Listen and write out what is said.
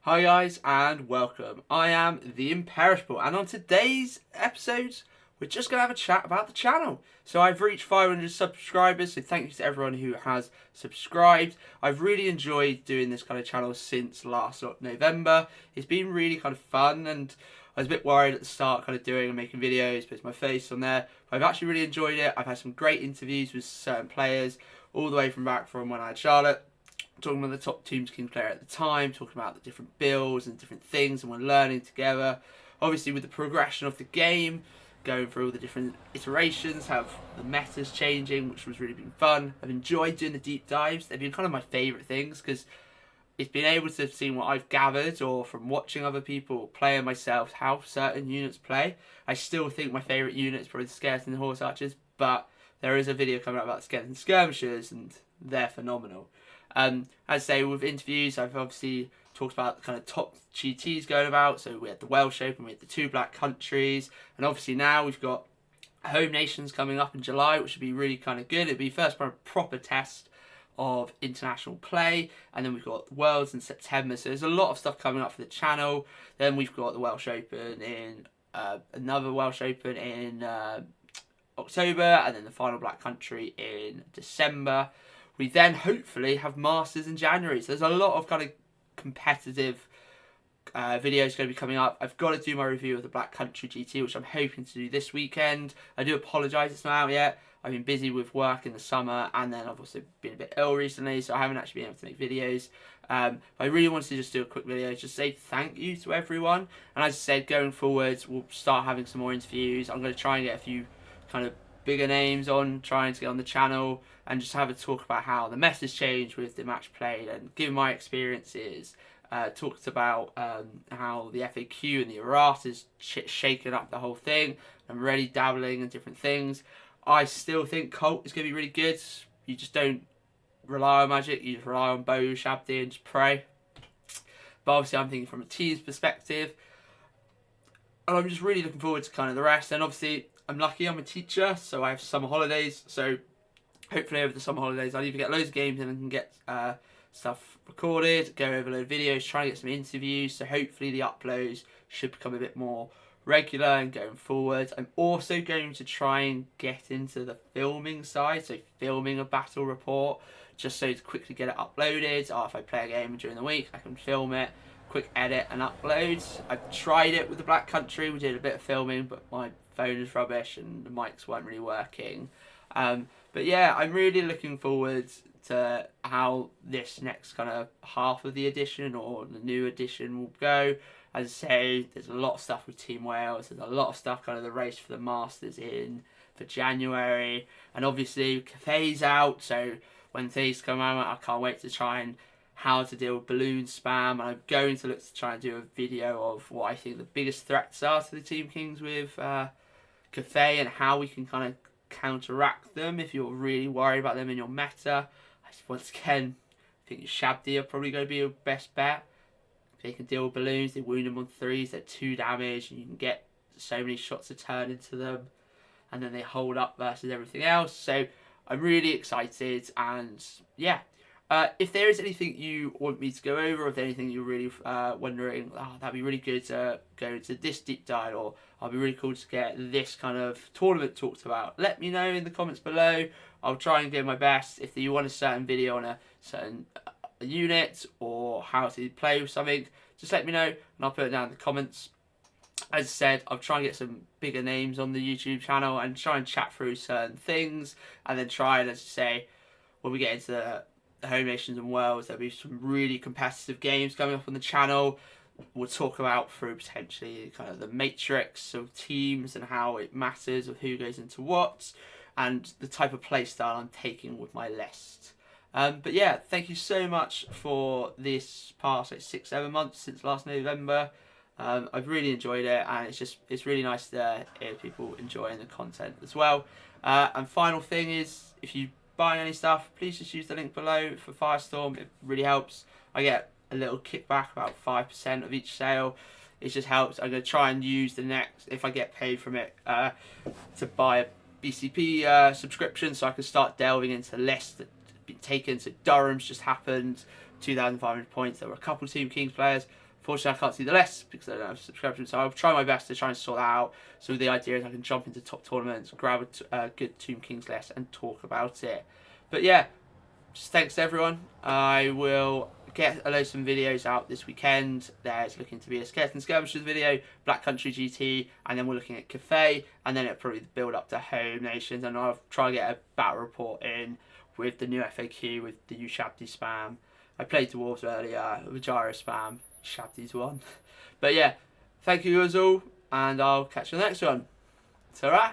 Hi guys and welcome. I am the Imperishable, and on today's episode we're just going to have a chat about the channel. So I've reached 500 subscribers, so thank you to everyone who has subscribed. I've really enjoyed doing this kind of channel since last November. It's been really kind of fun, and I was a bit worried at the start kind of doing and making videos, putting my face on there. But I've actually really enjoyed it. I've had some great interviews with certain players, all the way from back from when I had Charlotte, talking about the top Teams King player at the time, talking about the different builds and different things, and we're learning together. Obviously with the progression of the game, going through all the different iterations, how the meta's changing, which was really been fun. I've enjoyed doing the deep dives. They've been kind of my favourite things because it's been able to see what I've gathered or from watching other people play and myself, how certain units play. I still think my favourite unit is probably the Skeleton and Horse Archers, but there is a video coming out about Skeleton Skirmishers and they're phenomenal. As I say, with interviews, I've obviously talked about the kind of top GTs going about. So we had the Welsh Open, we had the two Black Countries, and obviously now we've got Home Nations coming up in July, which would be really kind of good. It'd be first proper test of international play, and then we've got the Worlds in September. So there's a lot of stuff coming up for the channel. Then we've got the Welsh Open in another Welsh Open in October, and then the final Black Country in December. We then hopefully have Masters in January. So there's a lot of kind of competitive videos going to be coming up. I've got to do my review of the Black Country GT, which I'm hoping to do this weekend. I do apologise it's not out yet. I've been busy with work in the summer, and then I've also been a bit ill recently, so I haven't actually been able to make videos. But I really wanted to just do a quick video, just say thank you to everyone. And as I said, going forwards, we'll start having some more interviews. I'm going to try and get a few kind of bigger names on, trying to get on the channel and just have a talk about how the meta's changed with the match played and give my experiences. Talked about how the FAQ and the errata's shaken up the whole thing. I'm really dabbling in different things. I still think Cult is going to be really good. You just don't rely on magic, you just rely on bow, Shabdi, and just pray. But obviously I'm thinking from a team's perspective, and I'm just really looking forward to kind of the rest. And obviously I'm lucky, I'm a teacher, so I have summer holidays, so hopefully over the summer holidays I'll either get loads of games in and can get stuff recorded, go over a load of videos, try and get some interviews, so hopefully the uploads should become a bit more regular and going forward. I'm also going to try and get into the filming side, so filming a battle report, just so to quickly get it uploaded, or if I play a game during the week I can film it, quick edit and upload. I've tried it with the Black Country, we did a bit of filming, but my phone is rubbish and the mics weren't really working. But yeah, I'm really looking forward to how this next kind of half of the edition or the new edition will go. As I say, there's a lot of stuff with Team Wales, there's a lot of stuff kind of the race for the Masters in for January, and obviously Cathay's out, so when things come out I can't wait to try and how to deal with balloon spam, and I'm going to look to try and do a video of what I think the biggest threats are to the Team Kings with Cathay and how we can kind of counteract them if you're really worried about them in your meta. Once again, I think your Shabdi are probably going to be your best bet. They can deal with balloons, they wound them on 3s, they're 2 damage, and you can get so many shots a turn into them, and then they hold up versus everything else. So I'm really excited, and yeah. If there is anything you want me to go over, or if there's anything you're really wondering, that'd be really good to go into this deep dive, or I'll be really cool to get this kind of tournament talked about, let me know in the comments below. I'll try and do my best. If you want a certain video on a certain unit or how to play with something, just let me know and I'll put it down in the comments. As I said, I'll try and get some bigger names on the YouTube channel and try and chat through certain things, and then try and, as I say, when we get into the Home Nations and Worlds, there'll be some really competitive games coming up on the channel. We'll talk about through potentially kind of the matrix of teams and how it matters of who goes into what, and the type of play style I'm taking with my list. But yeah, thank you so much for this past 6-7 months since last November. I've really enjoyed it, and it's really nice to hear people enjoying the content as well. And final thing is, if you buy any stuff, please just use the link below for Firestorm. It really helps. I get a little kickback, about 5% of each sale. It just helps. I'm going to try and use the next, if I get paid from it, to buy a BCP subscription, so I can start delving into lists that have been taken. So Durham's just happened, 2,500 points. There were a couple of Team Kings players. Fortunately, I can't see the list because I don't have subscriptions, so I'll try my best to try and sort that out. So the idea is I can jump into top tournaments, grab a good Team Kings list and talk about it. But yeah, just thanks to everyone. I will get some videos out this weekend. There's looking to be a Skeleton Skirmishers video, Black Country GT, and then we're looking at Cathay, and then it'll probably build up to Home Nations, and I'll try and get a battle report in with the new FAQ, with the Ushabti spam. I played Dwarves earlier, Vajara spam, Shabti's one. But yeah, thank you guys all, and I'll catch you on the next one. Ta-ra!